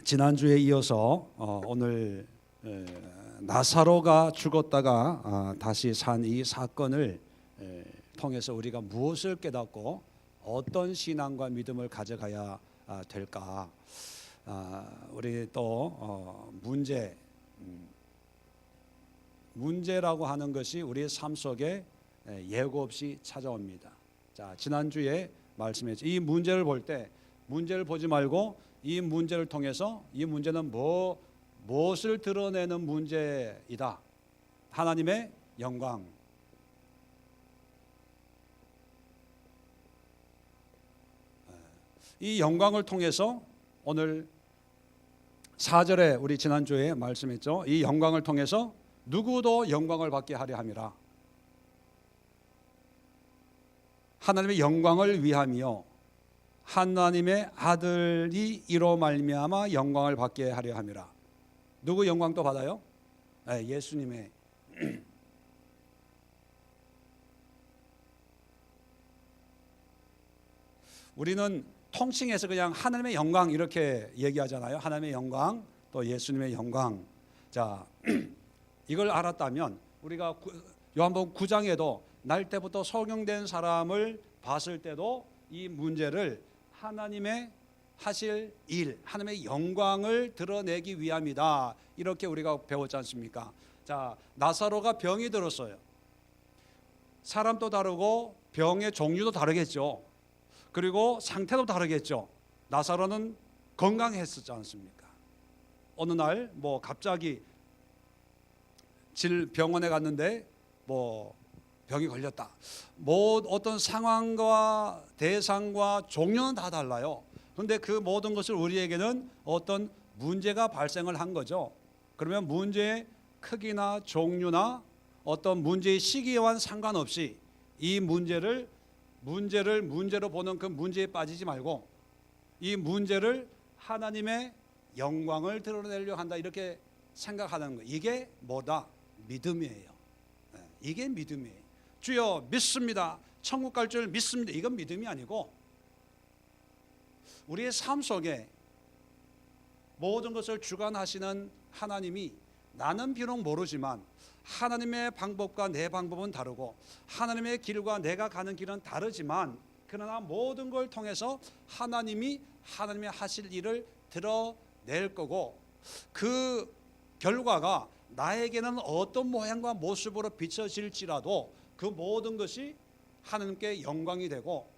지난주에 이어서 오늘 나사로가 죽었다가 다시 산 이 사건을 통해서 우리가 무엇을 깨닫고 어떤 신앙과 믿음을 가져가야 될까? 우리 또 문제라고 하는 것이 우리의 삶 속에 예고 없이 찾아옵니다. 자, 지난주에 말씀했죠. 이 문제를 볼 때 문제를 보지 말고 이 문제를 통해서 이 문제는 무엇을 드러내는 문제이다. 하나님의 영광. 이 영광을 통해서 오늘 4절에 우리 지난주에 말씀했죠. 이 영광을 통해서 누구도 영광을 받게 하려 함이라. 하나님의 영광을 위함이요 하나님의 아들이 이로 말미암아 영광을 받게 하려 함이라. 누구 영광도 받아요? 예수님의. 우리는 통칭해서 그냥 하나님의 영광 이렇게 얘기하잖아요. 하나님의 영광, 또 예수님의 영광. 자, 이걸 알았다면 우리가 요한복음 9장에도 날 때부터 소경된 사람을 봤을 때도 이 문제를 하나님의 하실 일, 하나님의 영광을 드러내기 위함이다. 이렇게 우리가 배웠지 않습니까? 자, 나사로가 병이 들었어요. 사람도 다르고 병의 종류도 다르겠죠. 그리고 상태도 다르겠죠. 나사로는 건강했었지 않습니까? 어느 날 갑자기 병원에 갔는데 병이 걸렸다. 어떤 상황과 대상과 종류는 다 달라요. 그런데 그 모든 것을 우리에게는 어떤 문제가 발생을 한 거죠. 그러면 문제의 크기나 종류나 어떤 문제의 시기와 상관없이 이 문제를 문제로 보는 그 문제에 빠지지 말고 이 문제를 하나님의 영광을 드러내려고 한다. 이렇게 생각하는 거예요. 이게 뭐다? 믿음이에요. 이게 믿음이에요. 주여 믿습니다. 천국 갈 줄 믿습니다. 이건 믿음이 아니고 우리의 삶 속에 모든 것을 주관하시는 하나님이 나는 비록 모르지만 하나님의 방법과 내 방법은 다르고 하나님의 길과 내가 가는 길은 다르지만 그러나 모든 걸 통해서 하나님이 하나님의 하실 일을 드러낼 거고 그 결과가 나에게는 어떤 모양과 모습으로 비춰질지라도 그 모든 것이 하나님께 영광이 되고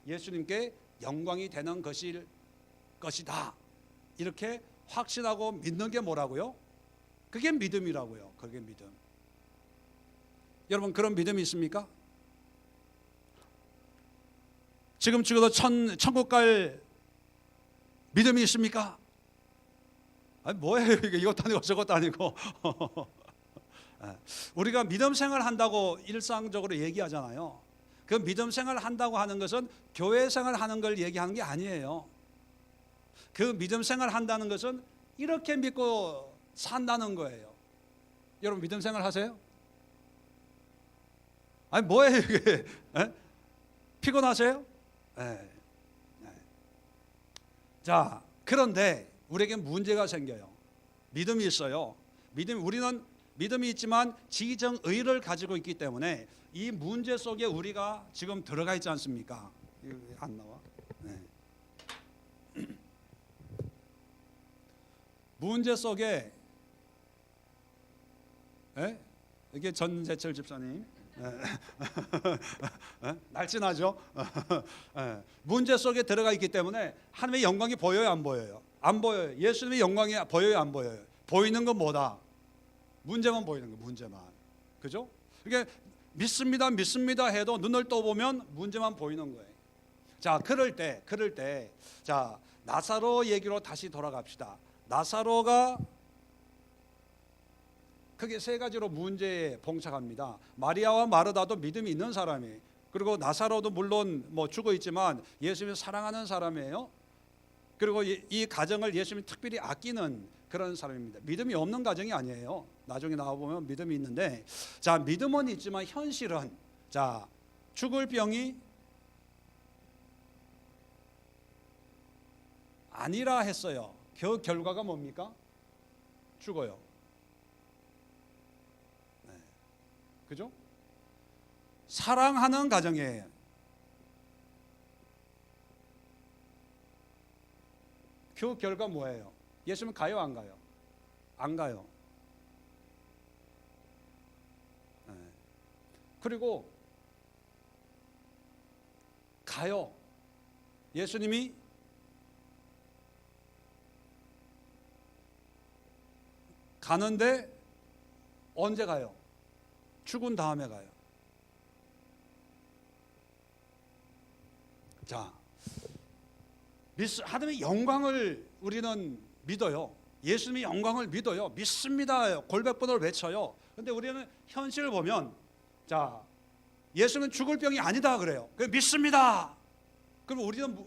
예수님께 영광이 되는 것이다. 이렇게 확신하고 믿는 게 뭐라고요? 그게 믿음이라고요. 그게 믿음. 여러분 그런 믿음이 있습니까? 지금 죽어도 천국 갈 믿음이 있습니까? 아니 뭐예요 이게? 이것도 아니고 저것도 아니고 우리가 믿음 생활 한다고 일상적으로 얘기하잖아요. 그 믿음 생활 한다고 하는 것은 교회 생활 하는 걸 얘기하는 게 아니에요. 그 믿음 생활 한다는 것은 이렇게 믿고 산다는 거예요. 여러분 믿음 생활 하세요? 아니 뭐예요 이게? 피곤하세요? 자, 그런데 우리에게 문제가 생겨요. 믿음이 있어요. 우리는 믿음이 있지만 지정의를 가지고 있기 때문에 이 문제 속에 우리가 지금 들어가 있지 않습니까? 이거 안 나와? 문제 속에 이게 전재철 집사님 날씬하죠? 문제 속에 들어가 있기 때문에 하나님의 영광이 보여요, 안 보여요? 안 보여요. 예수님의 영광이 보여요, 안 보여요? 보이는 건 뭐다? 문제만 보이는 거, 문제만. 그죠? 이게 믿습니다 해도 눈을 떠보면 문제만 보이는 거예요. 자, 그럴 때 자, 나사로 얘기로 다시 돌아갑시다. 나사로가 크게 세 가지로 문제에 봉착합니다. 마리아와 마르다도 믿음이 있는 사람이에요. 그리고 나사로도 물론 죽어 있지만 예수님을 사랑하는 사람이에요. 그리고 이 가정을 예수님이 특별히 아끼는 그런 사람입니다. 믿음이 없는 가정이 아니에요. 나중에 나와보면 믿음이 있는데, 자, 믿음은 있지만 현실은, 자, 죽을 병이 아니라 했어요. 그 결과가 뭡니까? 죽어요. 네. 그죠? 사랑하는 가정에 그 결과 뭐예요? 예수님 가요, 안 가요? 안 가요. 네. 그리고 가요. 예수님이 가는데 언제 가요? 죽은 다음에 가요. 자, 하나님의 영광을 우리는 믿어요. 예수님의 영광을 믿어요. 믿습니다. 골백번호를 외쳐요. 근데 우리는 현실을 보면, 자, 예수는 죽을 병이 아니다 그래요. 믿습니다. 그럼 우리는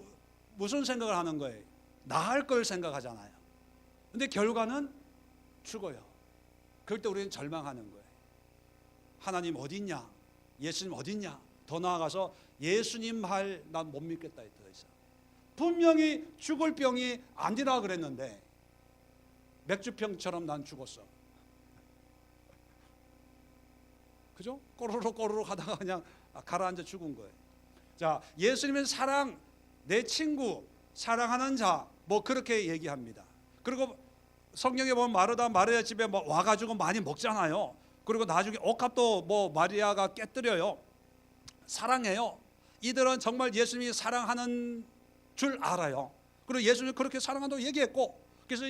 무슨 생각을 하는 거예요? 나을 걸 생각하잖아요. 근데 결과는 죽어요. 그럴 때 우리는 절망하는 거예요. 하나님 어디 있냐? 예수님 어디 있냐? 더 나아가서 예수님 말 난 못 믿겠다 더 이상. 분명히 죽을 병이 아니라 그랬는데 맥주병처럼 난 죽었어. 그죠? 꼬르륵 하다가 그냥 가라앉아 죽은 거예요. 자, 예수님의 사랑, 내 친구, 사랑하는 자, 뭐 그렇게 얘기합니다. 그리고 성경에 보면 마르다 마리아 집에 뭐 와가지고 많이 먹잖아요. 그리고 나중에 옥합도 뭐 마리아가 깨뜨려요. 사랑해요. 이들은 정말 예수님이 사랑하는 줄 알아요. 그리고 예수님이 그렇게 사랑한다고 얘기했고, 그래서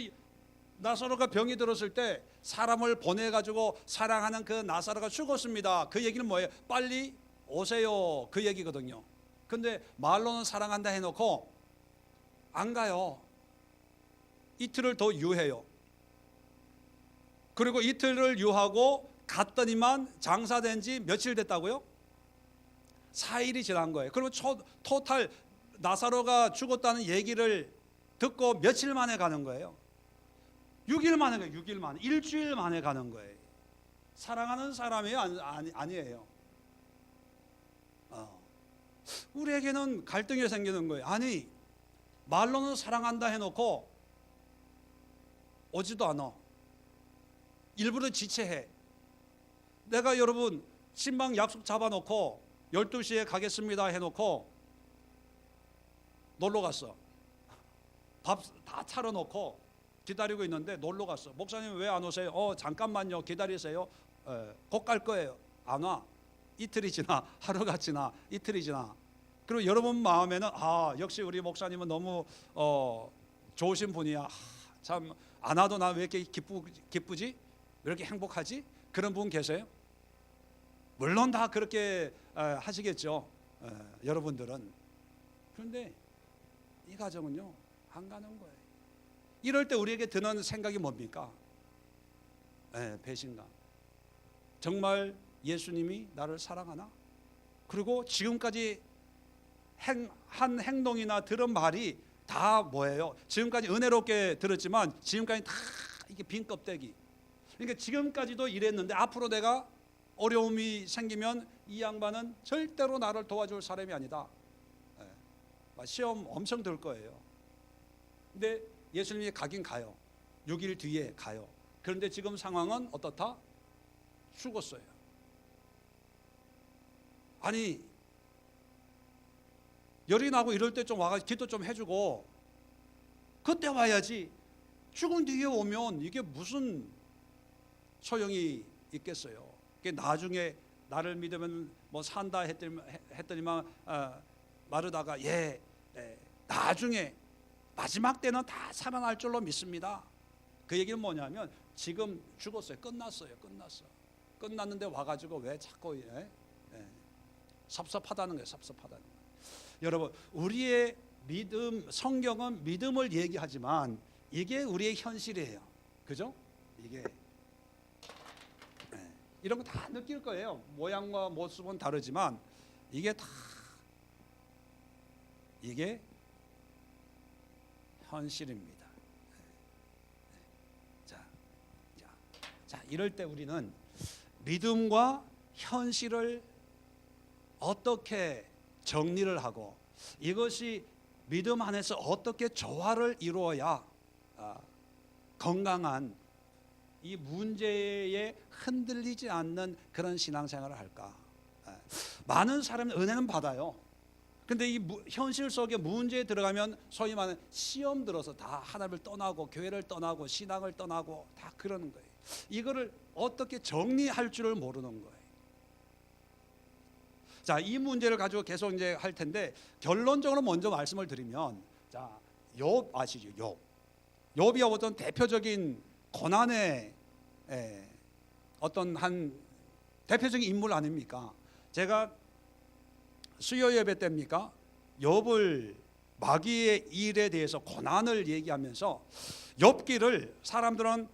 나사로가 병이 들었을 때 사람을 보내가지고 사랑하는 그 나사로가 죽었습니다. 그 얘기는 뭐예요? 빨리 오세요. 그 얘기거든요. 근데 말로는 사랑한다 해놓고 안 가요. 이틀을 더 유해요. 그리고 이틀을 유하고 갔더니만 장사된 지 며칠 됐다고요? 4일이 지난 거예요. 그리고 토탈 나사로가 죽었다는 얘기를 듣고 며칠 만에 가는 거예요? 6일 만에 가요. 6일 만에. 일주일 만에 가는 거예요. 사랑하는 사람이에요? 아니에요. 우리에게는 갈등이 생기는 거예요. 아니, 말로는 사랑한다 해놓고 오지도 않아. 일부러 지체해. 내가 여러분 신방 약속 잡아놓고 12시에 가겠습니다 해놓고 놀러 갔어. 밥 다 차려놓고 기다리고 있는데 놀러 갔어. 목사님 왜 안 오세요? 잠깐만요. 기다리세요. 곧 갈 거예요. 안 와. 이틀이 지나, 하루가 지나, 이틀이 지나. 그리고 여러분 마음에는 역시 우리 목사님은 너무 좋으신 분이야. 참 안 와도 나 왜 이렇게 기쁘지? 왜 이렇게 행복하지? 그런 분 계세요? 물론 다 그렇게 하시겠죠. 여러분들은. 그런데 이 가정은요 안 가는 거예요. 이럴 때 우리에게 드는 생각이 뭡니까? 배신감. 정말 예수님이 나를 사랑하나? 그리고 지금까지 한 행동이나 들은 말이 다 뭐예요? 지금까지 은혜롭게 들었지만 지금까지 다 이게 빈 껍데기. 그러니까 지금까지도 이랬는데 앞으로 내가 어려움이 생기면 이 양반은 절대로 나를 도와줄 사람이 아니다. 시험 엄청 들 거예요. 근데 예수님이 가긴 가요. 6일 뒤에 가요. 그런데 지금 상황은 어떻다? 죽었어요. 아니, 열이 나고 이럴 때 좀 와가지고 기도 좀 해주고 그때 와야지. 죽은 뒤에 오면 이게 무슨 소용이 있겠어요. 나중에 나를 믿으면 뭐 산다 했더니만 마르다가 나중에 마지막 때는 다 살아날 줄로 믿습니다. 그 얘기는 뭐냐면 지금 죽었어요. 끝났어요. 끝났는데 와가지고 왜 자꾸 섭섭하다는 거예요. 섭섭하다는 거예요. 여러분, 우리의 믿음, 성경은 믿음을 얘기하지만 이게 우리의 현실이에요. 그죠? 이게 이런 거 다 느낄 거예요. 모양과 모습은 다르지만 이게 다 이게 현실입니다. 자, 이럴 때 우리는 믿음과 현실을 어떻게 정리를 하고 이것이 믿음 안에서 어떻게 조화를 이루어야 건강한 이 문제에 흔들리지 않는 그런 신앙생활을 할까? 많은 사람이 은혜는 받아요. 근데 이 현실 속에 문제에 들어가면 소위 말하는 시험 들어서 다 하나님을 떠나고 교회를 떠나고 신앙을 떠나고 다 그러는 거예요. 이거를 어떻게 정리할 줄을 모르는 거예요. 자, 이 문제를 가지고 계속 이제 할 텐데 결론적으로 먼저 말씀을 드리면, 자, 욥 아시죠? 욥이 어떤 대표적인 고난의 어떤 한 대표적인 인물 아닙니까? 제가 수요 예배 때입니까? 욥을 마귀의 일에 대해서 고난을 얘기하면서 욥기를 사람들은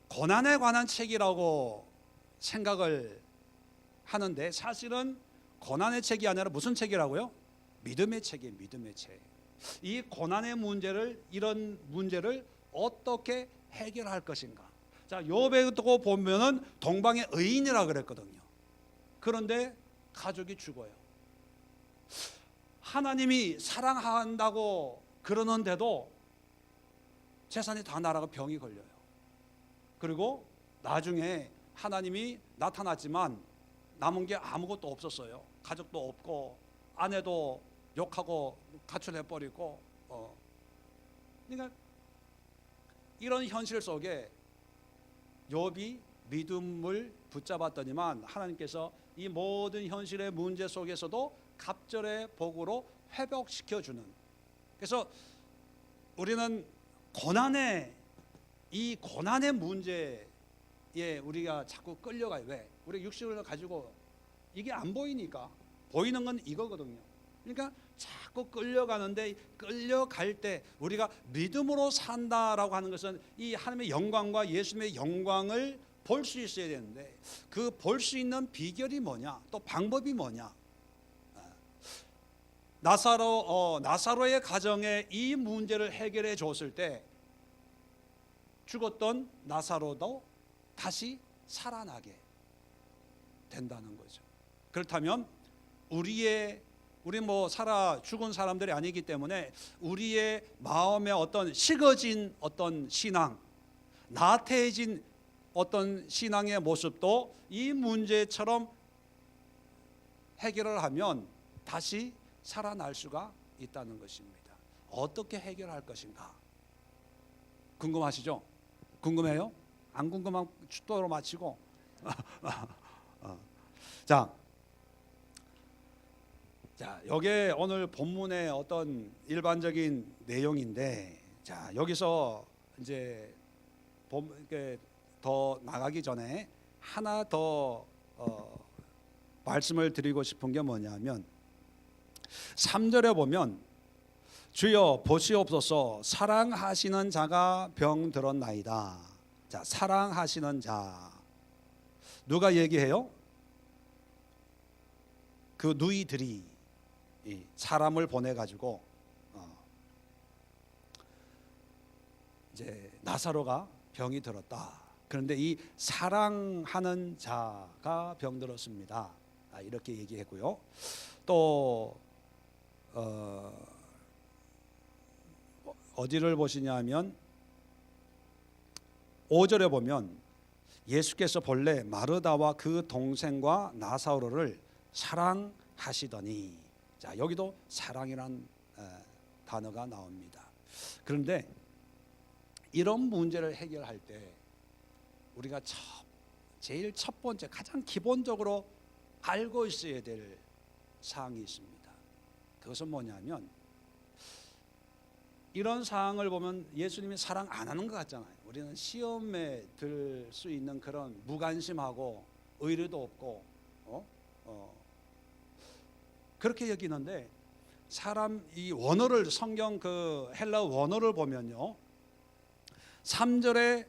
고난에 관한 책이라고 생각을 하는데 사실은 고난의 책이 아니라 무슨 책이라고요? 믿음의 책이에요. 믿음의 책. 이 고난의 문제를, 이런 문제를 어떻게 해결할 것인가? 자, 욥에 보면은 동방의 의인이라 그랬거든요. 그런데 가족이 죽어요. 하나님이 사랑한다고 그러는데도 재산이 다 날아가 병이 걸려요. 그리고 나중에 하나님이 나타났지만 남은 게 아무것도 없었어요. 가족도 없고 아내도 욕하고 가출해버리고 그러니까 이런 현실 속에 욥이 믿음을 붙잡았더니만 하나님께서 이 모든 현실의 문제 속에서도 갑절의 복으로 회복시켜주는, 그래서 우리는 이 고난의 문제에 우리가 자꾸 끌려가요. 왜? 우리 육신을 가지고 이게 안 보이니까. 보이는 건 이거거든요. 그러니까 자꾸 끌려가는데, 끌려갈 때 우리가 믿음으로 산다라고 하는 것은 이 하나님의 영광과 예수님의 영광을 볼 수 있어야 되는데, 그 볼 수 있는 비결이 뭐냐, 또 방법이 뭐냐. 나사로의 가정에 이 문제를 해결해 줬을 때 죽었던 나사로도 다시 살아나게 된다는 거죠. 그렇다면 우리 죽은 사람들이 아니기 때문에 우리의 마음에 어떤 식어진 어떤 신앙, 나태해진 어떤 신앙의 모습도 이 문제처럼 해결을 하면 다시 살아날 수가 있다는 것입니다. 어떻게 해결할 것인가? 궁금하시죠? 궁금해요? 안 궁금하면 축도로 마치고 자, 여기에 오늘 본문의 어떤 일반적인 내용인데, 자, 여기서 이제 더 나가기 전에 하나 더 말씀을 드리고 싶은 게 뭐냐면 3절에 보면 주여 보시옵소서 사랑하시는 자가 병들었나이다. 자, 사랑하시는 자 누가 얘기해요? 그 누이들이 사람을 보내 가지고 이제 나사로가 병이 들었다. 그런데 이 사랑하는 자가 병들었습니다. 이렇게 얘기했고요. 또 어디를 보시냐면 5절에 보면 예수께서 본래 마르다와 그 동생과 나사로를 사랑하시더니, 자, 여기도 사랑이란 단어가 나옵니다. 그런데 이런 문제를 해결할 때 우리가 제일 첫 번째 가장 기본적으로 알고 있어야 될 사항이 있습니다. 그것은 뭐냐면 이런 상황을 보면 예수님이 사랑 안 하는 것 같잖아요. 우리는 시험에 들 수 있는 그런 무관심하고 의리도 없고 그렇게 여기는데, 사람 이 원어를, 성경 그 헬라 원어를 보면요, 3절에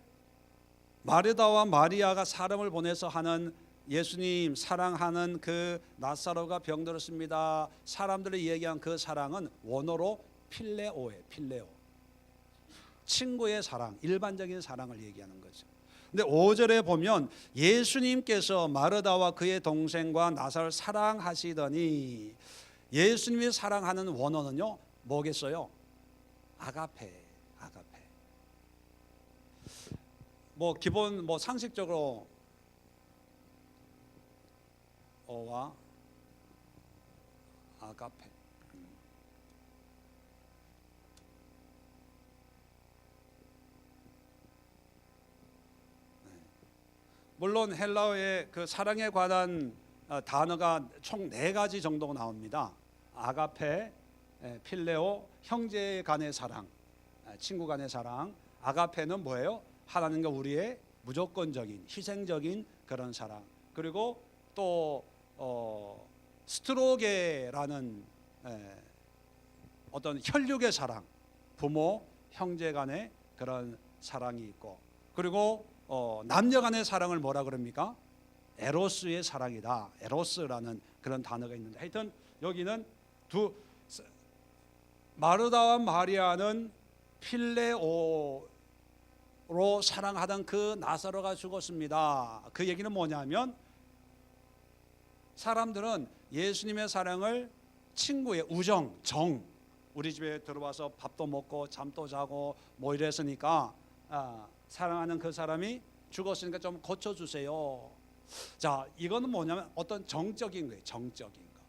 마르다와 마리아가 사람을 보내서 하는 예수님 사랑하는 그 나사로가 병들었습니다. 사람들이 얘기한 그 사랑은 원어로 필레오예요. 필레오. 친구의 사랑, 일반적인 사랑을 얘기하는 거죠. 근데 5절에 보면 예수님께서 마르다와 그의 동생과 나사로를 사랑하시더니, 예수님이 사랑하는 원어는요 뭐겠어요? 아가페. 뭐 기본 뭐 상식적으로 어와 아가페. 물론 헬라어의 그 사랑에 관한 단어가 총 4가지 정도가 나옵니다. 아가페, 필레오, 형제 간의 사랑, 친구 간의 사랑. 아가페는 뭐예요? 하나님과 우리의 무조건적인 희생적인 그런 사랑. 그리고 또 스트로게라는 어떤 혈육의 사랑, 부모, 형제 간의 그런 사랑이 있고, 그리고 남녀 간의 사랑을 뭐라 그럽니까? 에로스의 사랑이다. 에로스라는 그런 단어가 있는데, 하여튼 여기는 마르다와 마리아는 필레오로 사랑하던 그 나사로가 죽었습니다. 그 얘기는 뭐냐면, 사람들은 예수님의 사랑을 친구의 우정, 정, 우리 집에 들어와서 밥도 먹고 잠도 자고 뭐 이랬으니까 사랑하는 그 사람이 죽었으니까 좀 고쳐주세요. 자, 이거는 뭐냐면 어떤 정적인 거예요. 정적인 거.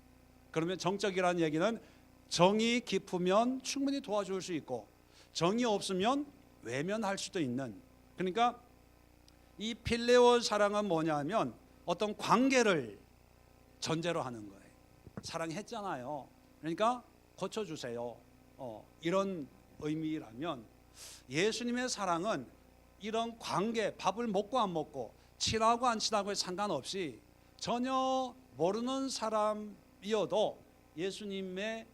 그러면 정적이라는 얘기는 정이 깊으면 충분히 도와줄 수 있고, 정이 없으면 외면할 수도 있는. 그러니까 이 필레오 사랑은 뭐냐면 어떤 관계를 전제로 하는 거예요. 사랑했잖아요. 그러니까 고쳐주세요. 이런 의미라면, 예수님의 사랑은 이런 관계, 밥을 먹고 안 먹고 친하고 안 친하고에 상관없이 전혀 모르는 사람이어도 예수님의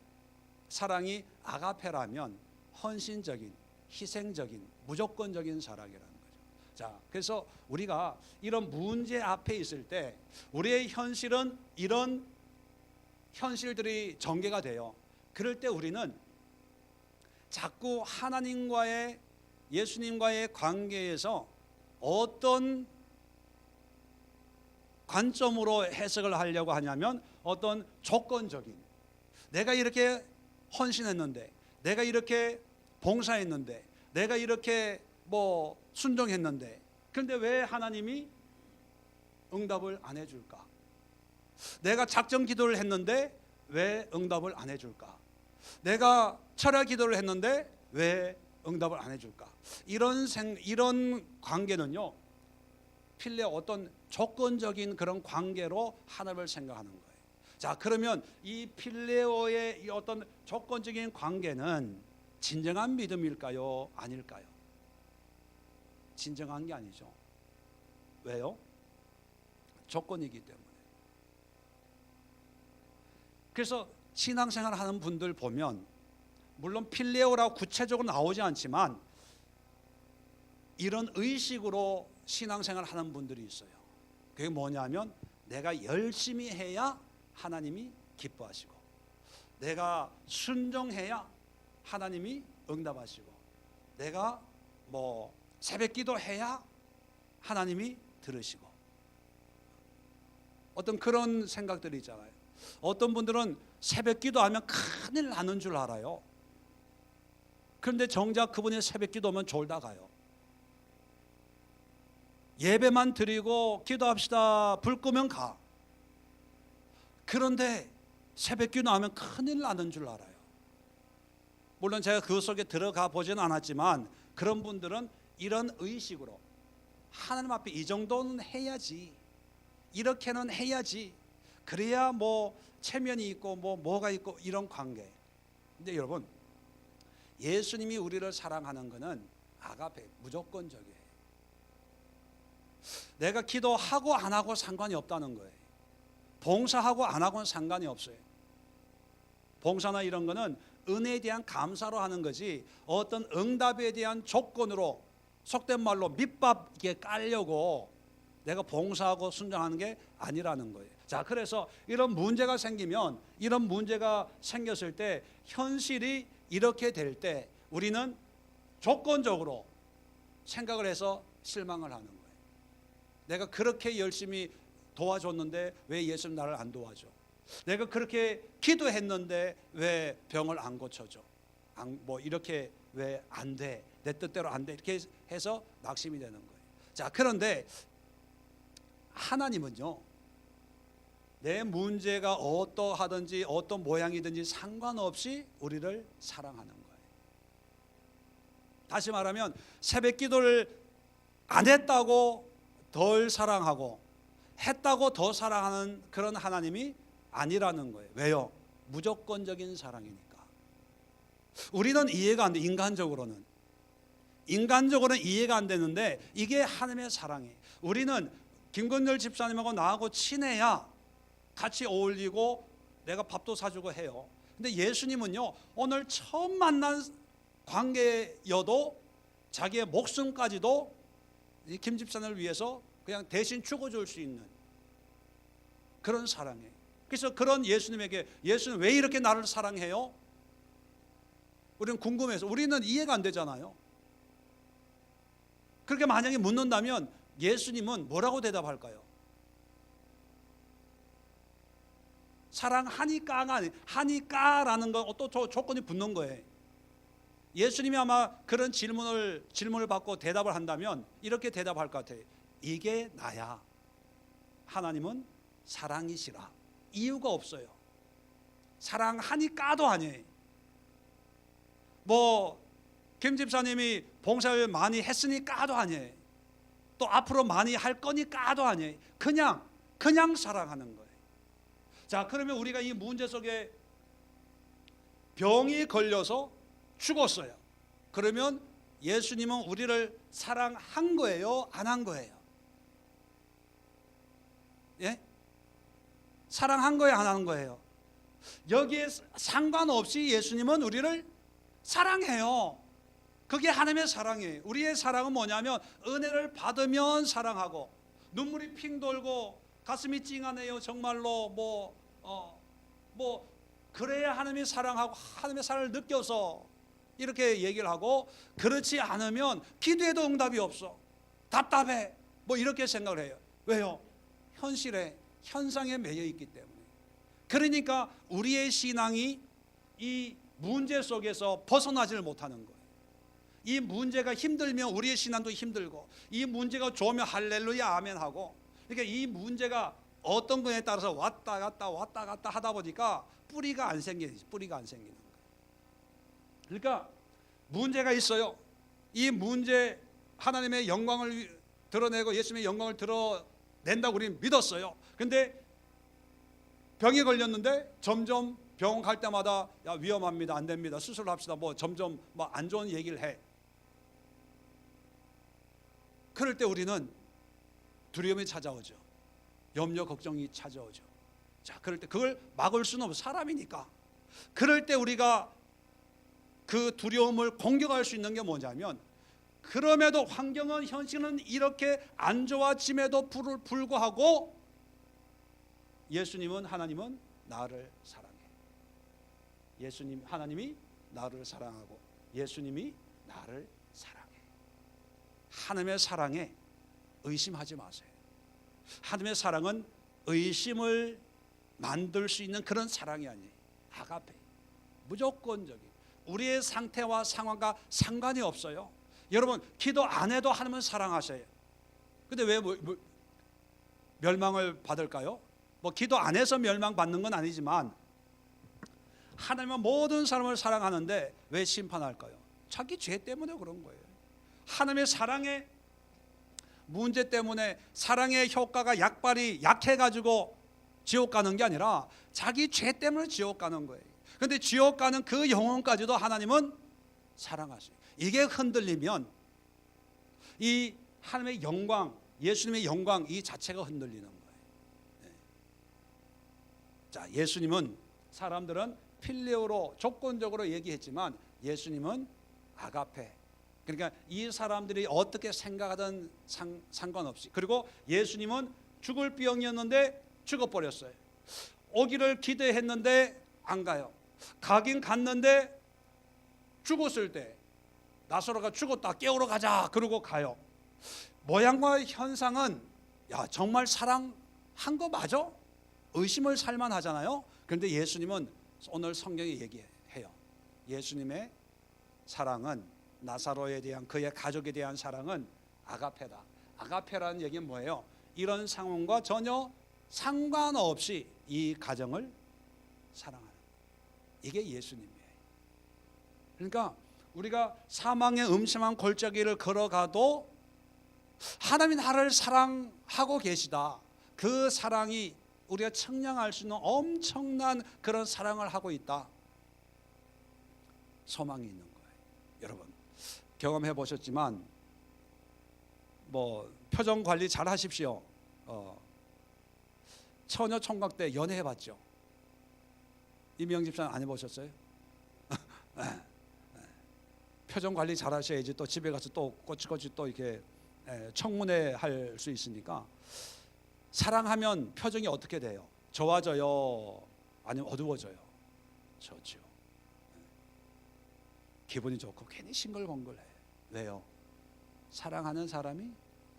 사랑이 아가페라면 헌신적인, 희생적인, 무조건적인 사랑이라는 거죠. 자, 그래서 우리가 이런 문제 앞에 있을 때 우리의 현실은 이런 현실들이 전개가 돼요. 그럴 때 우리는 자꾸 하나님과의, 예수님과의 관계에서 어떤 관점으로 해석을 하려고 하냐면, 어떤 조건적인, 내가 이렇게 헌신했는데, 내가 이렇게 봉사했는데, 내가 이렇게 뭐 순종했는데, 그런데 왜 하나님이 응답을 안 해줄까? 내가 작정 기도를 했는데 왜 응답을 안 해줄까? 내가 철야 기도를 했는데 왜 응답을 안 해줄까? 이런 관계는요, 필레 어떤 조건적인 그런 관계로 하나님을 생각하는 거예요. 자, 그러면 이 필레오의 이 어떤 조건적인 관계는 진정한 믿음일까요? 아닐까요? 진정한 게 아니죠. 왜요? 조건이기 때문에. 그래서 신앙생활 하는 분들 보면, 물론 필레오라고 구체적으로 나오지 않지만 이런 의식으로 신앙생활 하는 분들이 있어요. 그게 뭐냐면, 내가 열심히 해야 하나님이 기뻐하시고, 내가 순종해야 하나님이 응답하시고, 내가 뭐 새벽 기도해야 하나님이 들으시고, 어떤 그런 생각들이 있잖아요. 어떤 분들은 새벽 기도하면 큰일 나는 줄 알아요. 그런데 정작 그분이 새벽 기도하면 졸다 가요. 예배만 드리고 기도합시다, 불 끄면 가. 그런데 새벽 기도하면 큰일 나는 줄 알아요. 물론 제가 그 속에 들어가 보지는 않았지만, 그런 분들은 이런 의식으로 하나님 앞에 이 정도는 해야지, 이렇게는 해야지, 그래야 뭐 체면이 있고 뭐가 있고 이런 관계. 근데 여러분, 예수님이 우리를 사랑하는 것은 아가페, 무조건적이에요. 내가 기도하고 안 하고 상관이 없다는 거예요. 봉사하고 안 하고는 상관이 없어요. 봉사나 이런 거는 은혜에 대한 감사로 하는 거지, 어떤 응답에 대한 조건으로, 속된 말로 밑밥 이게 깔려고 내가 봉사하고 순종하는 게 아니라는 거예요. 자, 그래서 이런 문제가 생기면, 이런 문제가 생겼을 때, 현실이 이렇게 될 때 우리는 조건적으로 생각을 해서 실망을 하는 거예요. 내가 그렇게 열심히 도와줬는데 왜 예수님 나를 안 도와줘? 내가 그렇게 기도했는데 왜 병을 안 고쳐줘? 뭐 이렇게 왜 안 돼? 내 뜻대로 안 돼? 이렇게 해서 낙심이 되는 거예요. 자, 그런데 하나님은요, 내 문제가 어떠하든지 어떤 모양이든지 상관없이 우리를 사랑하는 거예요. 다시 말하면 새벽 기도를 안 했다고 덜 사랑하고 했다고 더 사랑하는 그런 하나님이 아니라는 거예요. 왜요? 무조건적인 사랑이니까. 우리는 이해가 안 돼. 인간적으로는 이해가 안 되는데 이게 하나님의 사랑이에요. 우리는 김건열 집사님하고 나하고 친해야 같이 어울리고 내가 밥도 사주고 해요. 근데 예수님은요, 오늘 처음 만난 관계여도 자기의 목숨까지도 이 김 집사님을 위해서 그냥 대신 죽어줄 수 있는 그런 사랑이에요. 그래서 그런 예수님에게, 예수는 왜 이렇게 나를 사랑해요? 우리는 궁금해서, 우리는 이해가 안 되잖아요. 그렇게 만약에 묻는다면 예수님은 뭐라고 대답할까요? 사랑하니까가 아니, 하니까라는 건 또 조건이 붙는 거예요. 예수님이 아마 그런 질문을 받고 대답을 한다면 이렇게 대답할 것 같아요. 이게 나야. 하나님은 사랑이시라. 이유가 없어요. 사랑하니까도 아니에요. 김 집사님이 봉사를 많이 했으니까도 아니에요. 또 앞으로 많이 할 거니까도 아니에요. 그냥 사랑하는 거예요. 자, 그러면 우리가 이 문제 속에 병이 걸려서 죽었어요. 그러면 예수님은 우리를 사랑한 거예요? 안 한 거예요? 예? 사랑한 거예요? 안 한 거예요? 여기에 상관없이 예수님은 우리를 사랑해요. 그게 하나님의 사랑이에요. 우리의 사랑은 뭐냐면 은혜를 받으면 사랑하고, 눈물이 핑 돌고 가슴이 찡하네요. 정말로 그래야 하나님이 사랑하고 하나님의 사랑을 느껴서 이렇게 얘기를 하고, 그렇지 않으면 기도해도 응답이 없어. 답답해. 이렇게 생각을 해요. 왜요? 현실에, 현상에 매여 있기 때문에. 그러니까 우리의 신앙이 이 문제 속에서 벗어나지를 못하는 거예요. 이 문제가 힘들면 우리의 신앙도 힘들고, 이 문제가 좋으면 할렐루야 아멘 하고, 그러니까 이 문제가 어떤 거에 따라서 왔다 갔다 하다 보니까 뿌리가 안 생기는 거예요. 그러니까 문제가 있어요. 이 문제, 하나님의 영광을 드러내고 예수님의 영광을 드러낸다고 우리는 믿었어요. 근데 병이 걸렸는데 점점 병원 갈 때마다 야, 위험합니다, 안 됩니다, 수술합시다, 점점 안 좋은 얘기를 해. 그럴 때 우리는 두려움이 찾아오죠. 염려, 걱정이 찾아오죠. 자, 그럴 때 그걸 막을 수는 없어, 사람이니까. 그럴 때 우리가 그 두려움을 공격할 수 있는 게 뭐냐면, 그럼에도 환경은, 현실은 이렇게 안 좋아짐에도 불구하고 예수님은, 하나님은 나를 사랑해. 하나님이 나를 사랑하고 예수님이 나를 사랑해. 하나님의 사랑에 의심하지 마세요. 하나님의 사랑은 의심을 만들 수 있는 그런 사랑이 아니에요. 아가페, 무조건적인, 우리의 상태와 상황과 상관이 없어요. 여러분, 기도 안 해도 하나님은 사랑하셔요. 근데 왜 멸망을 받을까요? 기도 안 해서 멸망받는 건 아니지만 하나님은 모든 사람을 사랑하는데 왜 심판할까요? 자기 죄 때문에 그런 거예요. 하나님의 사랑의 문제 때문에, 사랑의 효과가 약발이 약해가지고 지옥 가는 게 아니라 자기 죄 때문에 지옥 가는 거예요. 그런데 지옥 가는 그 영혼까지도 하나님은 사랑하세요. 이게 흔들리면 이 하나님의 영광, 예수님의 영광 이 자체가 흔들리는 거예요. 자, 예수님은, 사람들은 필레오로 조건적으로 얘기했지만 예수님은 아가페, 그러니까 이 사람들이 어떻게 생각하든 상관없이. 그리고 예수님은 죽을 병이었는데 죽어버렸어요. 오기를 기대했는데 안 가요. 가긴 갔는데 죽었을 때 나사로가 죽었다, 깨우러 가자 그러고 가요. 모양과 현상은 야, 정말 사랑한 거 맞아? 의심을 살만 하잖아요. 그런데 예수님은 오늘 성경이 얘기해요. 예수님의 사랑은, 나사로에 대한, 그의 가족에 대한 사랑은 아가페다. 아가페라는 얘기는 뭐예요? 이런 상황과 전혀 상관없이 이 가정을 사랑하는, 이게 예수님이에요. 그러니까 우리가 사망의 음침한 골짜기를 걸어가도 하나님이 나를 사랑하고 계시다, 그 사랑이 우리가 청량할 수 있는 엄청난 그런 사랑을 하고 있다, 소망이 있는 거예요. 여러분 경험해 보셨지만 뭐 표정 관리 잘 하십시오. 처녀 총각 때 연애해 봤죠? 이명 집사는 안 해보셨어요? 표정 관리 잘 하셔야지 또 집에 가서 또 꼬치꼬치 또 이렇게 청문회 할 수 있으니까. 사랑하면 표정이 어떻게 돼요? 좋아져요? 아니면 어두워져요? 좋죠. 기분이 좋고 괜히 싱글벙글해. 왜요? 사랑하는 사람이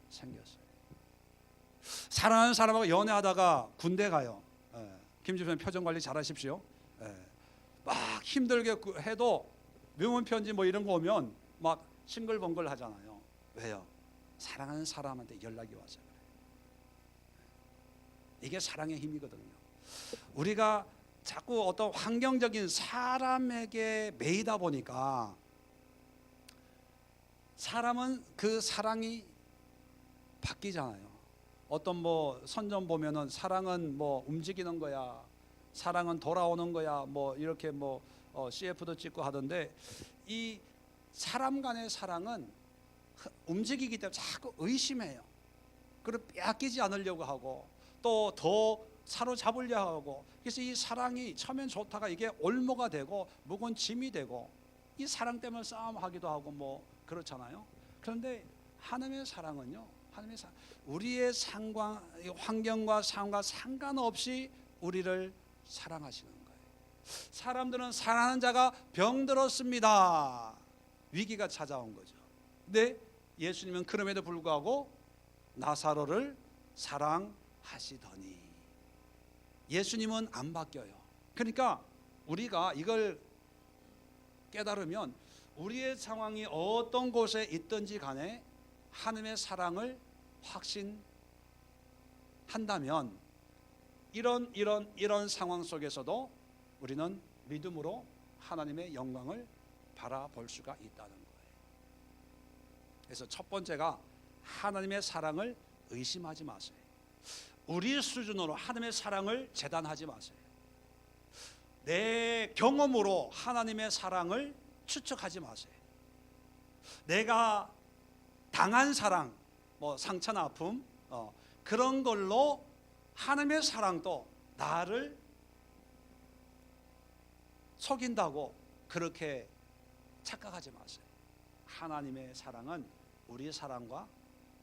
생겼어요. 사랑하는 사람하고 연애하다가 군대 가요. 김 집사님 표정 관리 잘 하십시오. 막 힘들게 해도 명문 편지 뭐 이런 거 오면 막 싱글벙글 하잖아요. 왜요? 사랑하는 사람한테 연락이 와서 그래요. 이게 사랑의 힘이거든요. 우리가 자꾸 어떤 환경적인 사람에게 매이다 보니까 사람은 그 사랑이 바뀌잖아요. 어떤 뭐 선전 보면은 사랑은 뭐 움직이는 거야, 사랑은 돌아오는 거야, 뭐 이렇게 뭐 CF도 찍고 하던데, 이 사람 간의 사랑은 움직이기 때문에 자꾸 의심해요. 그리고 빼앗기지 않으려고 하고 또 더 사로잡으려 하고, 그래서 이 사랑이 처음엔 좋다가 이게 올무가 되고 무거운 짐이 되고, 이 사랑 때문에 싸움하기도 하고 뭐 그렇잖아요. 그런데 하나님의 사랑은요, 하나님의 사랑, 우리의 환경과 상황과 상관없이 우리를 사랑하시는 거예요. 사람들은 사랑하는 자가 병들었습니다, 위기가 찾아온 거죠. 근데 예수님은 그럼에도 불구하고 나사로를 사랑하시더니, 예수님은 안 바뀌어요. 그러니까 우리가 이걸 깨달으면 우리의 상황이 어떤 곳에 있든지 간에 하나님의 사랑을 확신한다면 이런 상황 속에서도 우리는 믿음으로 하나님의 영광을 바라볼 수가 있다는 거예요. 그래서 첫 번째가 하나님의 사랑을 의심하지 마세요. 우리 수준으로 하나님의 사랑을 재단하지 마세요. 내 경험으로 하나님의 사랑을 추측하지 마세요. 내가 당한 사랑, 뭐 상처나 아픔, 그런 걸로 하나님의 사랑도 나를 속인다고 그렇게 착각하지 마세요. 하나님의 사랑은 우리 사랑과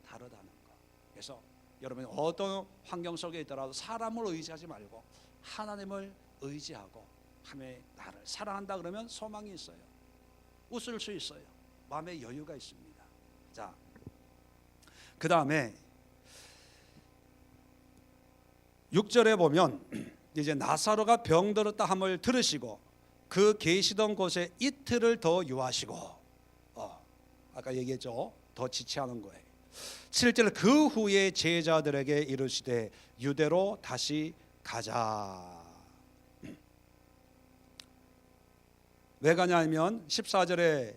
다르다는 거. 그래서 여러분이 어떤 환경 속에 있더라도 사람을 의지하지 말고 하나님을 의지하고, 하나님의 나를 사랑한다 그러면 소망이 있어요. 웃을 수 있어요. 마음의 여유가 있습니다. 자, 그 다음에 6절에 보면 이제 나사로가 병들었다 함을 들으시고 그 계시던 곳에 이틀을 더 유하시고, 아까 얘기했죠, 더 지체하는 거예요. 7절, 그 후에 제자들에게 이르시되 유대로 다시 가자. 왜 가냐면 14절에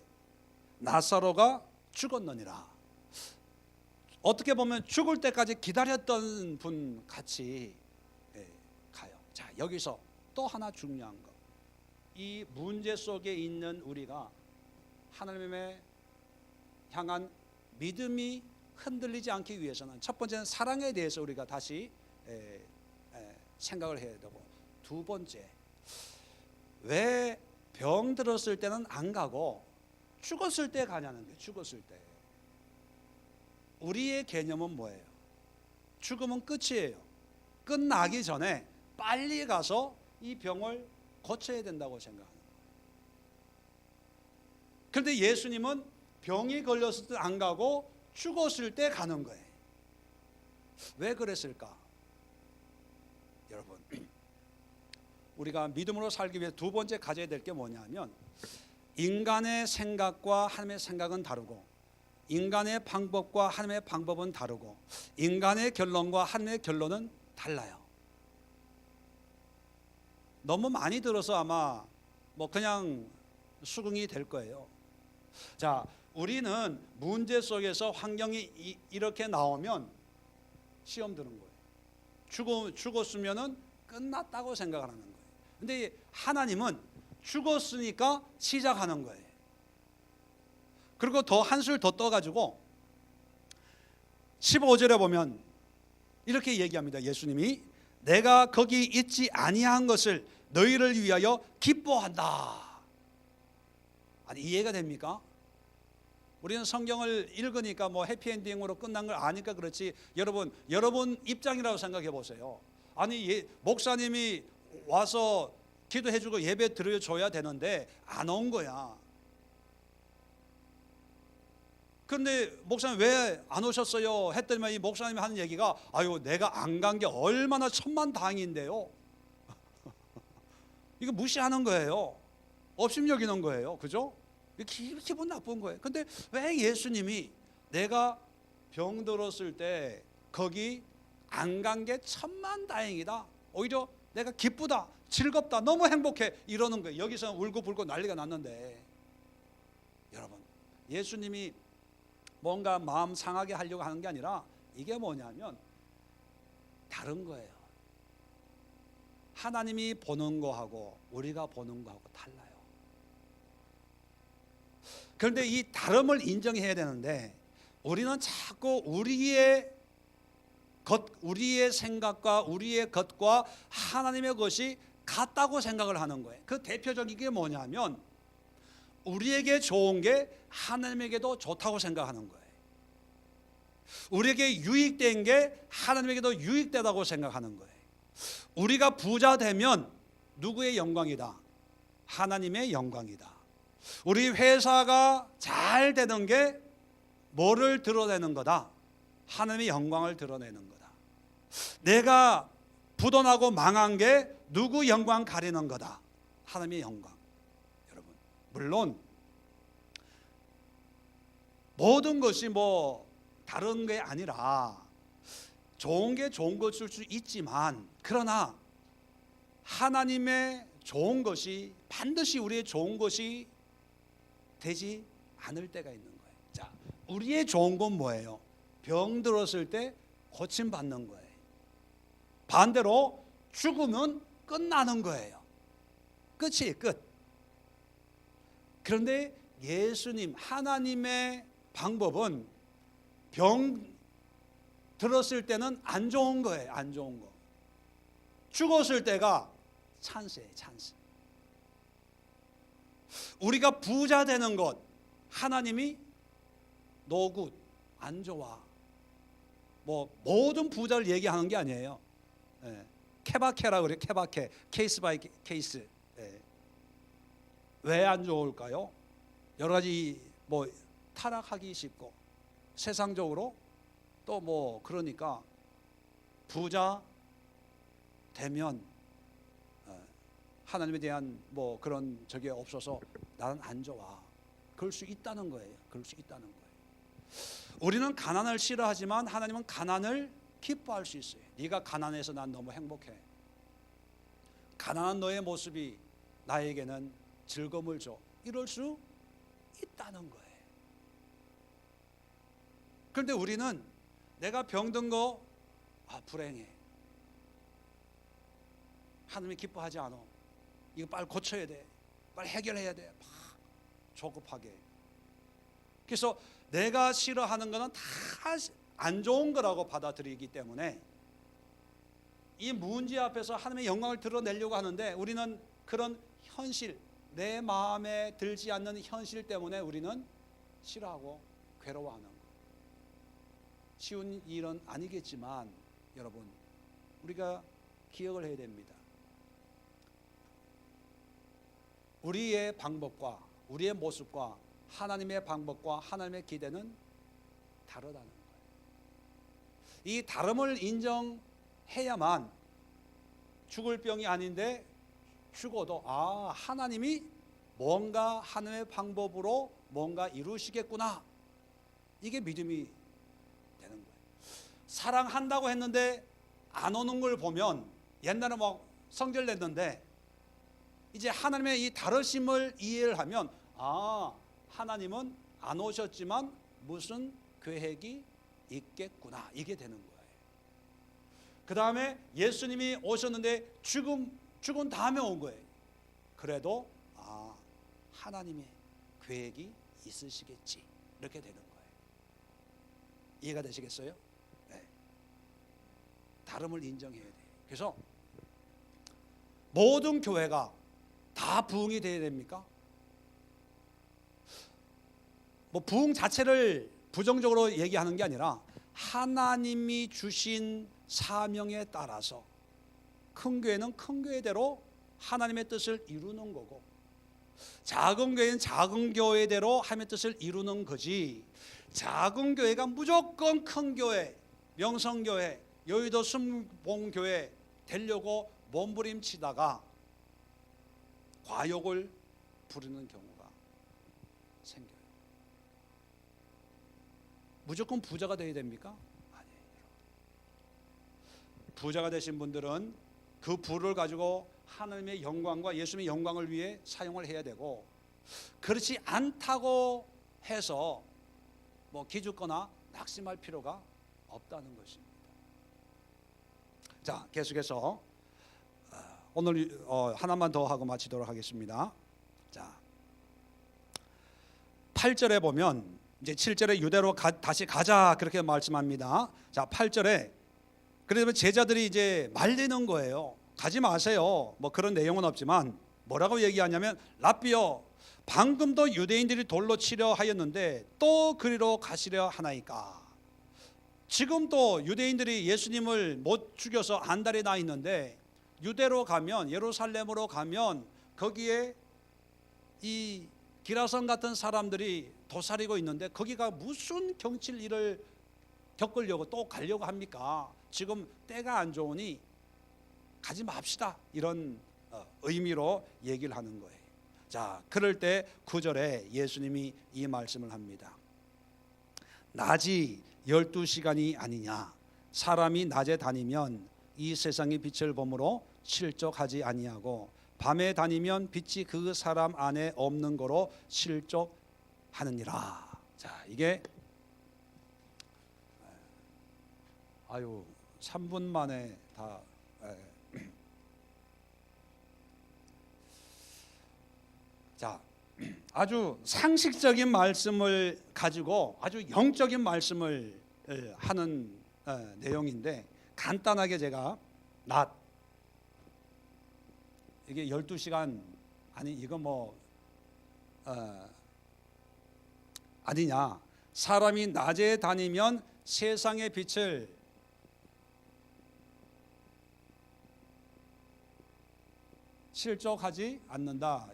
나사로가 죽었느니라. 어떻게 보면 죽을 때까지 기다렸던 분 같이 가요. 자, 여기서 또 하나 중요한 거, 이 문제 속에 있는 우리가 하나님의 향한 믿음이 흔들리지 않기 위해서는 첫 번째는 사랑에 대해서 우리가 다시 생각을 해야 되고, 두 번째, 왜 병들었을 때는 안 가고 죽었을 때 가냐는 거예요. 죽었을 때 우리의 개념은 뭐예요? 죽음은 끝이에요. 끝나기 전에 빨리 가서 이 병을 고쳐야 된다고 생각하는 거예요. 그런데 예수님은 병이 걸렸을 때 안 가고 죽었을 때 가는 거예요. 왜 그랬을까? 여러분, 우리가 믿음으로 살기 위해 두 번째 가져야 될 게 뭐냐면, 인간의 생각과 하나님의 생각은 다르고 인간의 방법과 하나님의 방법은 다르고 인간의 결론과 하나님의 결론은 달라요. 너무 많이 들어서 아마 뭐 그냥 수긍이 될 거예요. 자, 우리는 문제 속에서 환경이 이렇게 나오면 시험 드는 거예요. 죽었으면은 끝났다고 생각하는 거예요. 근데 하나님은 죽었으니까 시작하는 거예요. 그리고 더 한술 더 떠가지고 15절에 보면 이렇게 얘기합니다. 예수님이 내가 거기 있지 아니한 것을 너희를 위하여 기뻐한다. 아니, 이해가 됩니까? 우리는 성경을 읽으니까 뭐 해피엔딩으로 끝난 걸 아니까 그렇지, 여러분 입장이라고 생각해 보세요. 아니, 목사님이 와서 기도해주고 예배 드려줘야 되는데 안 온 거야. 그런데 목사님 왜 안 오셨어요? 했더니 이 목사님이 하는 얘기가 아유, 내가 안 간 게 얼마나 천만다행인데요. 이거 무시하는 거예요. 업심 여기는 거예요. 그죠? 기분 나쁜 거예요. 근데 왜 예수님이 내가 병들었을 때 거기 안 간 게 천만다행이다, 오히려 내가 기쁘다, 즐겁다, 너무 행복해 이러는 거예요. 여기서 울고불고 난리가 났는데, 여러분, 예수님이 뭔가 마음 상하게 하려고 하는 게 아니라 이게 뭐냐면 다른 거예요. 하나님이 보는 거하고 우리가 보는 거하고 달라요. 그런데 이 다름을 인정해야 되는데 우리는 자꾸 우리의 생각과 우리의 것과 하나님의 것이 같다고 생각을 하는 거예요. 그 대표적인 게 뭐냐면 우리에게 좋은 게 하나님에게도 좋다고 생각하는 거예요. 우리에게 유익된 게 하나님에게도 유익되다고 생각하는 거예요. 우리가 부자 되면 누구의 영광이다? 하나님의 영광이다. 우리 회사가 잘 되는 게 뭐를 드러내는 거다? 하나님의 영광을 드러내는 거다. 내가 부도나고 망한 게 누구 영광 가리는 거다? 하나님의 영광. 여러분, 물론 모든 것이 뭐 다른 게 아니라 좋은 게 좋은 것일 수 있지만, 그러나 하나님의 좋은 것이 반드시 우리의 좋은 것이 되지 않을 때가 있는 거예요. 자, 우리의 좋은 건 뭐예요? 병 들었을 때 고침받는 거예요. 반대로 죽으면 끝나는 거예요. 끝이 끝. 그런데 예수님, 하나님의 방법은 병 들었을 때는 안 좋은 거예요. 안 좋은 거. 죽었을 때가 찬스예요. 찬스. 우리가 부자 되는 것, 하나님이 no good, 안 좋아. 뭐 모든 부자를 얘기하는 게 아니에요. 케바케라 그래요. 케바케, 케이스 바이 케이스. 왜 안 좋을까요? 여러 가지 뭐 타락하기 쉽고 세상적으로 또 뭐 그러니까 부자 되면 하나님에 대한 뭐 그런 적이 없어서 나는 안 좋아. 그럴 수 있다는 거예요. 그럴 수 있다는 거예요. 우리는 가난을 싫어하지만 하나님은 가난을 기뻐할 수 있어요. 네가 가난해서 난 너무 행복해. 가난한 너의 모습이 나에게는 즐거움을 줘. 이럴 수 있다는 거예요. 그런데 우리는 내가 병든 거 불행해. 하나님이 기뻐하지 않아. 이거 빨리 고쳐야 돼. 빨리 해결해야 돼. 막 조급하게. 그래서 내가 싫어하는 거는 다 안 좋은 거라고 받아들이기 때문에 이 문제 앞에서 하나님의 영광을 드러내려고 하는데 우리는 그런 현실, 내 마음에 들지 않는 현실 때문에 우리는 싫어하고 괴로워하는 거예요. 쉬운 일은 아니겠지만 여러분, 우리가 기억을 해야 됩니다. 우리의 방법과 우리의 모습과 하나님의 방법과 하나님의 기대는 다르다는 거예요. 이 다름을 인정해야만 죽을 병이 아닌데 죽어도 하나님이 뭔가 하나님의 방법으로 뭔가 이루시겠구나, 이게 믿음이 되는 거예요. 사랑한다고 했는데 안 오는 걸 보면 옛날에 막 성질 냈는데 이제 하나님의 이 다르심을 이해를 하면 하나님은 안 오셨지만 무슨 계획이 있겠구나, 이게 되는 거예요. 그 다음에 예수님이 오셨는데 죽은 다음에 온 거예요. 그래도 하나님의 계획이 있으시겠지, 이렇게 되는 거예요. 이해가 되시겠어요? 네. 다름을 인정해야 돼요. 그래서 모든 교회가 다 부흥이 돼야 됩니까? 뭐 부흥 자체를 부정적으로 얘기하는 게 아니라 하나님이 주신 사명에 따라서 큰 교회는 큰 교회대로 하나님의 뜻을 이루는 거고, 작은 교회는 작은 교회대로 하나님의 뜻을 이루는 거지, 작은 교회가 무조건 큰 교회, 명성교회, 여의도 순복음교회 되려고 몸부림치다가 과욕을 부리는 경우가 생겨요. 무조건 부자가 되어야 됩니까? 아니에요. 부자가 되신 분들은 그 부를 가지고 하나님의 영광과 예수님의 영광을 위해 사용을 해야 되고, 그렇지 않다고 해서 뭐 기죽거나 낙심할 필요가 없다는 것입니다. 자, 계속해서 오늘 하나만 더 하고 마치도록 하겠습니다. 자, 8절에 보면 이제 7절에 유대로 다시 가자, 그렇게 말씀합니다. 자, 8절에 그러면 제자들이 이제 말리는 거예요. 가지 마세요. 뭐 그런 내용은 없지만 뭐라고 얘기하냐면, 랍비여, 방금도 유대인들이 돌로 치려 하였는데 또 그리로 가시려 하나이까. 지금도 유대인들이 예수님을 못 죽여서 안달이 나 있는데, 유대로 가면, 예루살렘으로 가면 거기에 이 기라성 같은 사람들이 도사리고 있는데 거기가 무슨 경칠 일을 겪으려고 또 가려고 합니까? 지금 때가 안 좋으니 가지 맙시다, 이런 의미로 얘기를 하는 거예요. 자, 그럴 때 9절에 예수님이 이 말씀을 합니다. 낮이 12시간이 아니냐. 사람이 낮에 다니면 이 세상의 빛을 보므로 실족하지 아니하고 밤에 다니면 빛이 그 사람 안에 없는 거로 실족하느니라. 자, 이게 3분 만에 다 자, 아주 상식적인 말씀을 가지고 아주 영적인 말씀을 하는 내용인데, 간단하게 제가 낮, 이게 12시간 아니 이거 뭐 아니냐. 사람이 낮에 다니면 세상의 빛을 실족하지 않는다.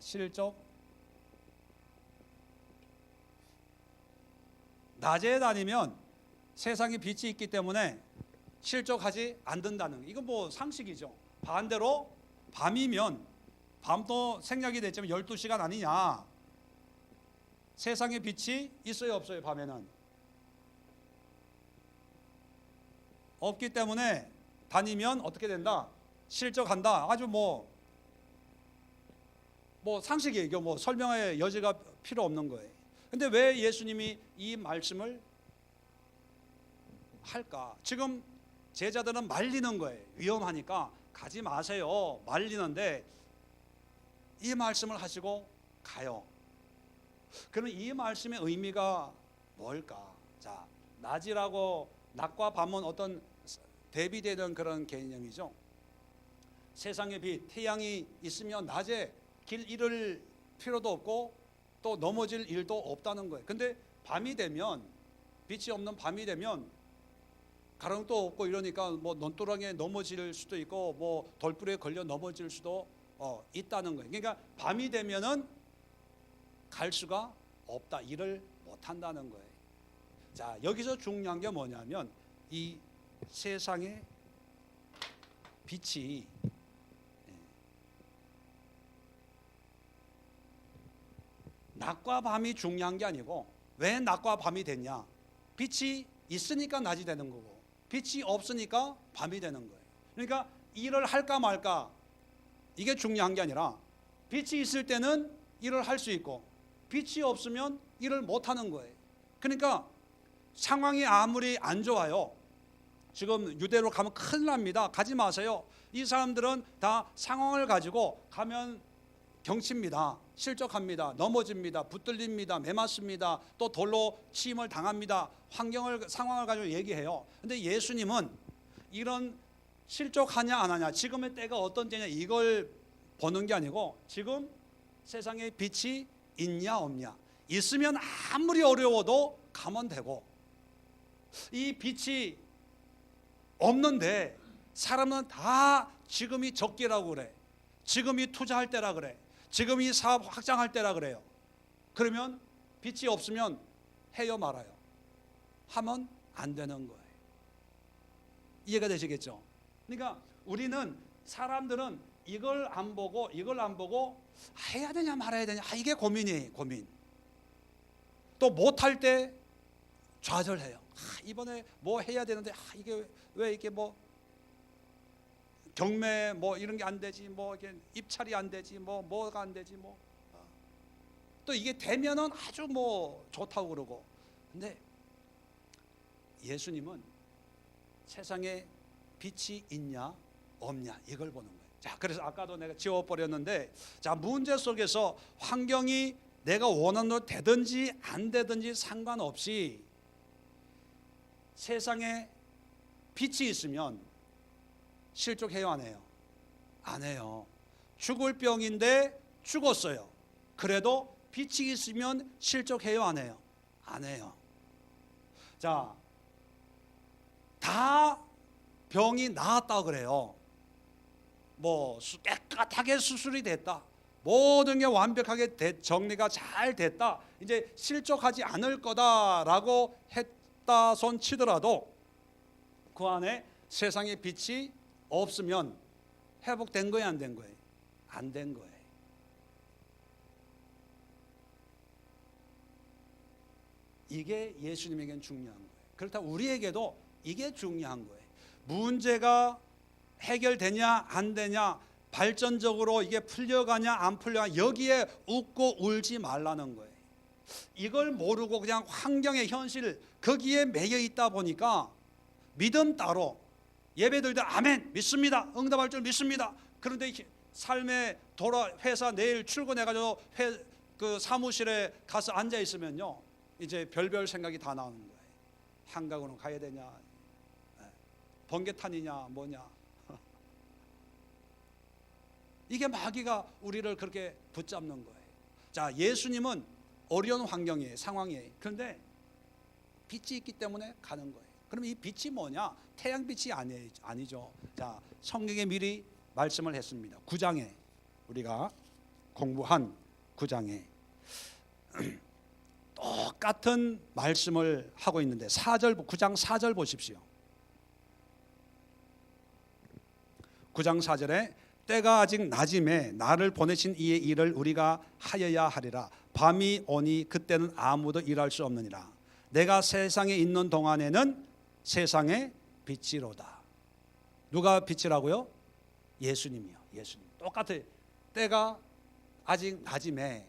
낮에 다니면 세상에 빛이 있기 때문에 실족하지 않는다는, 이건 뭐 상식이죠. 반대로 밤이면, 밤도 생략이 됐지만 12시간 아니냐. 세상에 빛이 있어요, 없어요? 밤에는 없기 때문에 다니면 어떻게 된다? 실족한다. 아주 뭐 상식이에요. 이거 뭐 설명의 여지가 필요 없는 거예요. 근데 왜 예수님이 이 말씀을 할까? 지금 제자들은 말리는 거예요. 위험하니까 가지 마세요, 말리는데 이 말씀을 하시고 가요. 그럼 이 말씀의 의미가 뭘까? 자, 낮이라고, 낮과 밤은 어떤 대비되는 그런 개념이죠. 세상의 빛, 태양이 있으면 낮에 길 잃을 필요도 없고 또 넘어질 일도 없다는 거예요. 근데 밤이 되면, 빛이 없는 밤이 되면 가랑도 없고 이러니까 뭐 논두렁에 넘어질 수도 있고 뭐 돌불에 걸려 넘어질 수도 있다는 거예요. 그러니까 밤이 되면은 갈 수가 없다, 일을 못 한다는 거예요. 자, 여기서 중요한 게 뭐냐면 이 세상의 빛이 낮과 밤이 중요한 게 아니고, 왜 낮과 밤이 됐냐? 빛이 있으니까 낮이 되는 거고 빛이 없으니까 밤이 되는 거예요. 그러니까 일을 할까 말까 이게 중요한 게 아니라 빛이 있을 때는 일을 할 수 있고 빛이 없으면 일을 못 하는 거예요. 그러니까 상황이 아무리 안 좋아요. 지금 유대로 가면 큰일 납니다. 가지 마세요. 이 사람들은 다 상황을 가지고 가면 경칩니다. 실족합니다. 넘어집니다. 붙들립니다. 매맞습니다. 또 돌로 치임을 당합니다. 상황을 가지고 얘기해요. 근데 예수님은 이런 실족하냐 안 하냐, 지금의 때가 어떤 때냐 이걸 보는 게 아니고 지금 세상에 빛이 있냐 없냐, 있으면 아무리 어려워도 가면 되고, 이 빛이 없는데 사람은 다 지금이 적기라고 그래, 지금이 투자할 때라 그래, 지금이 사업 확장할 때라 그래요. 그러면 빛이 없으면 해요 말아요? 하면 안 되는 거예요. 이해가 되시겠죠? 그러니까 우리는, 사람들은 이걸 안 보고 해야 되냐 말아야 되냐, 이게 고민. 또 못할 때 좌절해요. 이번에 뭐 해야 되는데 이게 왜 이렇게 뭐 경매 뭐 이런 게 안 되지, 뭐 이게 입찰이 안 되지, 뭐가 안 되지, 또 이게 되면은 아주 뭐 좋다고 그러고. 근데 예수님은 세상에 빛이 있냐 없냐 이걸 보는 거예요. 자, 그래서 아까도 내가 지워버렸는데, 자, 문제 속에서 환경이 내가 원하는 대로 되든지 안 되든지 상관없이 세상에 빛이 있으면 실족해요 안 해요? 안 해요. 죽을 병인데 죽었어요. 그래도 빛이 있으면 실족해요 안 해요? 안 해요. 자, 다 병이 나았다 그래요. 뭐 깨끗하게 수술이 됐다, 모든 게 완벽하게 정리가 잘 됐다, 이제 실족하지 않을 거다라고 했다 손 치더라도 그 안에 세상의 빛이 없으면 회복된 거예요 안 된 거예요? 안 된 거예요. 이게 예수님에게는 중요한 거예요. 그렇다고 우리에게도 이게 중요한 거예요. 문제가 해결되냐 안 되냐, 발전적으로 이게 풀려가냐 안 풀려가냐, 여기에 웃고 울지 말라는 거예요. 이걸 모르고 그냥 환경의 현실 거기에 매여 있다 보니까 믿음 따로 예배드릴 때 아멘 믿습니다, 응답할 줄 믿습니다. 그런데 삶의 회사 내일 출근해가지고 그 사무실에 가서 앉아 있으면요, 이제 별별 생각이 다 나오는 거예요. 한강으로 가야 되냐, 번개탄이냐 뭐냐. 이게 마귀가 우리를 그렇게 붙잡는 거예요. 자, 예수님은 어려운 환경이에요, 상황이에요. 그런데 빛이 있기 때문에 가는 거예요. 그럼 이 빛이 뭐냐? 태양빛이 아니죠. 자, 성경에 미리 말씀을 했습니다. 9장에 우리가 공부한 9장에 똑같은 말씀을 하고 있는데 9장 4절 보십시오. 9장 4절에 때가 아직 낮임에 나를 보내신 이의 일을 우리가 하여야 하리라. 밤이 오니 그때는 아무도 일할 수 없느니라. 내가 세상에 있는 동안에는 세상의 빛이로다. 누가 빛이라고요? 예수님이요. 예수님. 똑같아요. 때가 아직 낮임에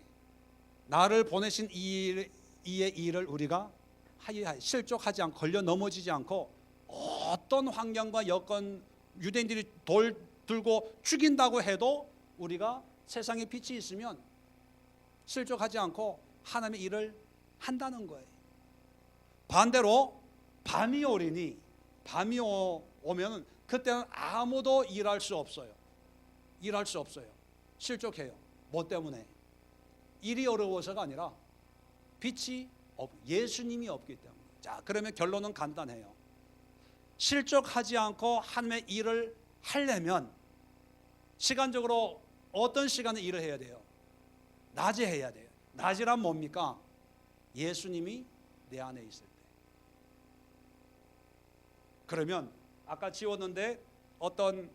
나를 보내신 이의 일을 우리가 하여야, 실족하지 않고 걸려 넘어지지 않고, 어떤 환경과 여건 유대인들이 돌 들고 죽인다고 해도 우리가 세상에 빛이 있으면 실족하지 않고 하나님의 일을 한다는 거예요. 반대로 밤이 오리니, 밤이 오면 그때는 아무도 일할 수 없어요. 일할 수 없어요. 실족해요. 뭐 때문에? 일이 어려워서가 아니라 예수님이 없기 때문에. 자, 그러면 결론은 간단해요. 실족하지 않고 하나님의 일을 하려면 시간적으로 어떤 시간에 일을 해야 돼요? 낮에 해야 돼요. 낮이란 뭡니까? 예수님이 내 안에 있을 때. 그러면 아까 지웠는데 어떤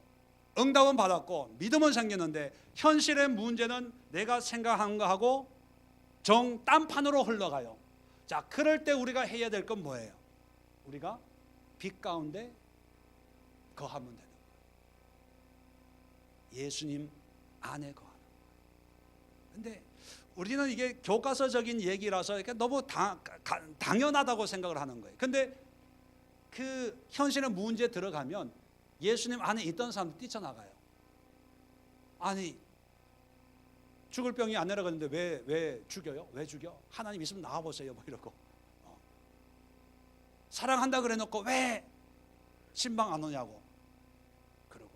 응답은 받았고 믿음은 생겼는데 현실의 문제는 내가 생각한 거하고 딴판으로 흘러가요. 자, 그럴 때 우리가 해야 될 건 뭐예요? 우리가 빛 가운데 거하면 되는 거예요. 예수님 안에 거하는 거예요. 근데 우리는 이게 교과서적인 얘기라서 너무 당연하다고 생각을 하는 거예요. 근데 그 현실의 문제에 들어가면 예수님 안에 있던 사람들 뛰쳐나가요. 아니, 죽을 병이 안 내려가는데 왜 죽여요? 왜 죽여? 하나님 있으면 나와보세요. 뭐 이러고. 사랑한다 그래 놓고 왜 신방 안 오냐고. 그러고.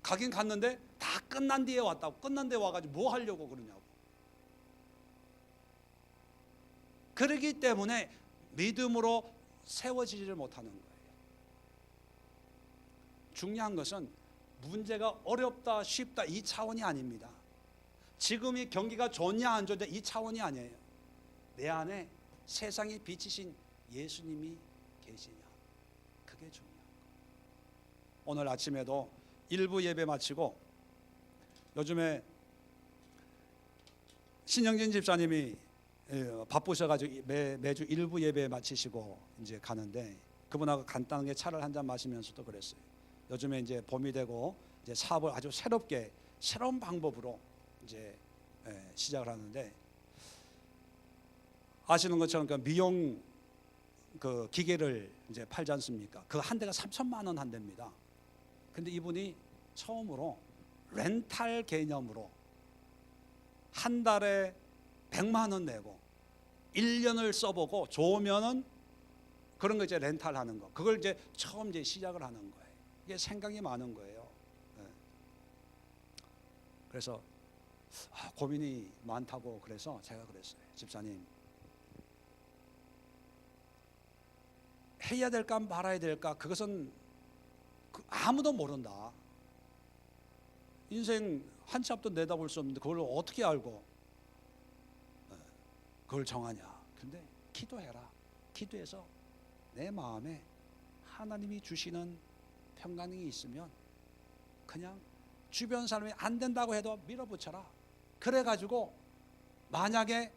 가긴 갔는데 다 끝난 뒤에 왔다고. 끝난 뒤에 와가지고 뭐 하려고 그러냐고. 그러기 때문에 믿음으로 세워지지를 못하는 거예요. 중요한 것은 문제가 어렵다 쉽다 이 차원이 아닙니다. 지금이 경기가 좋냐 안 좋냐 이 차원이 아니에요. 내 안에 세상의 빛이신 예수님이 계시냐, 그게 중요한 거예요. 오늘 아침에도 일부 예배 마치고, 요즘에 신영진 집사님이 바쁘셔가지고 매주 일부 예배 마치시고 이제 가는데, 그분하고 간단하게 차를 한잔 마시면서도 그랬어요. 요즘에 이제 봄이 되고 이제 사업을 아주 새로운 방법으로 이제 시작을 하는데, 아시는 것처럼 그 미용 그 기계를 이제 팔지 않습니까? 그 한 대가 3천만 원 한 대입니다. 근데 이분이 처음으로 렌탈 개념으로 한 달에 100만 원 내고 1년을 써보고 좋으면은 그런 거 이제 렌탈하는 거, 그걸 이제 처음 이제 시작을 하는 거예요. 이게 생각이 많은 거예요. 그래서 고민이 많다고 그래서 제가 그랬어요. 집사님, 해야 될까 말아야 될까, 그것은 아무도 모른다. 인생 한 치 앞도 내다볼 수 없는데 그걸 어떻게 알고 그걸 정하냐. 근데 기도해라. 기도해서 내 마음에 하나님이 주시는 평강이 있으면 그냥 주변 사람이 안 된다고 해도 밀어붙여라. 그래가지고 만약에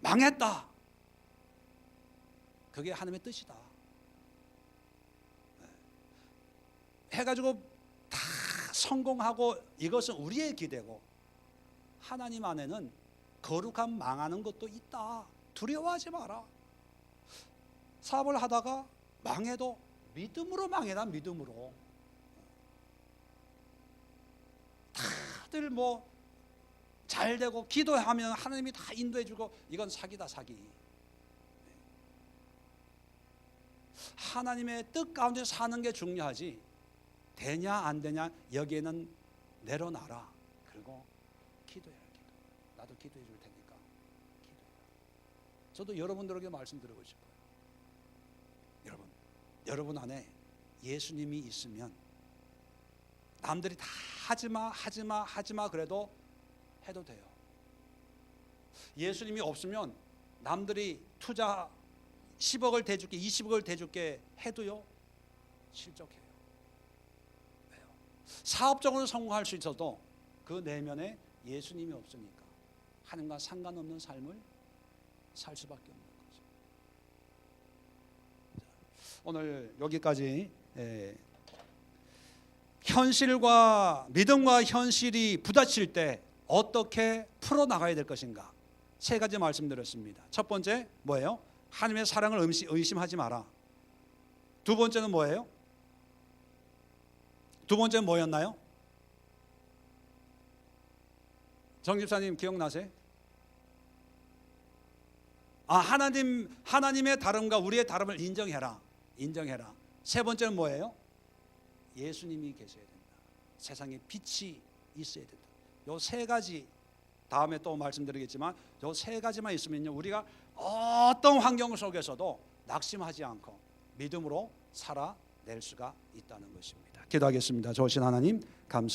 망했다, 그게 하나님의 뜻이다 해가지고 다 성공하고, 이것은 우리의 기대고, 하나님 안에는 거룩한 망하는 것도 있다. 두려워하지 마라. 사업을 하다가 망해도 믿음으로 망해라. 믿음으로. 다들 뭐 잘 되고 기도하면 하나님이 다 인도해 주고, 이건 사기다, 사기. 하나님의 뜻 가운데 사는 게 중요하지, 되냐 안 되냐 여기에는 내려놔라. 그리고 기도해라. 기도. 나도 기도해 줄 테니까 기도해라. 저도 여러분들에게 말씀드리고 싶어요. 여러분 안에 예수님이 있으면 남들이 다 하지마 그래도 해도 돼요. 예수님이 없으면 남들이 투자 10억을 대줄게 20억을 대줄게 해도요, 실족해요. 왜요? 사업적으로 성공할 수 있어도 그 내면에 예수님이 없으니까 하나님과 상관없는 삶을 살 수밖에 없는 거죠. 오늘 여기까지 현실과 믿음과 현실이 부딪힐 때 어떻게 풀어나가야 될 것인가, 세 가지 말씀드렸습니다. 첫 번째 뭐예요? 하나님의 사랑을 의심하지 마라. 두 번째는 뭐예요? 두 번째는 뭐였나요? 정 집사님 기억나세요? 하나님의 다름과 우리의 다름을 인정해라. 세 번째는 뭐예요? 예수님이 계셔야 된다. 세상에 빛이 있어야 된다. 요 세 가지 다음에 또 말씀드리겠지만, 요 세 가지만 있으면요, 우리가 어떤 환경 속에서도 낙심하지 않고 믿음으로 살아낼 수가 있다는 것입니다. 기도하겠습니다. 좋으신 하나님 감사.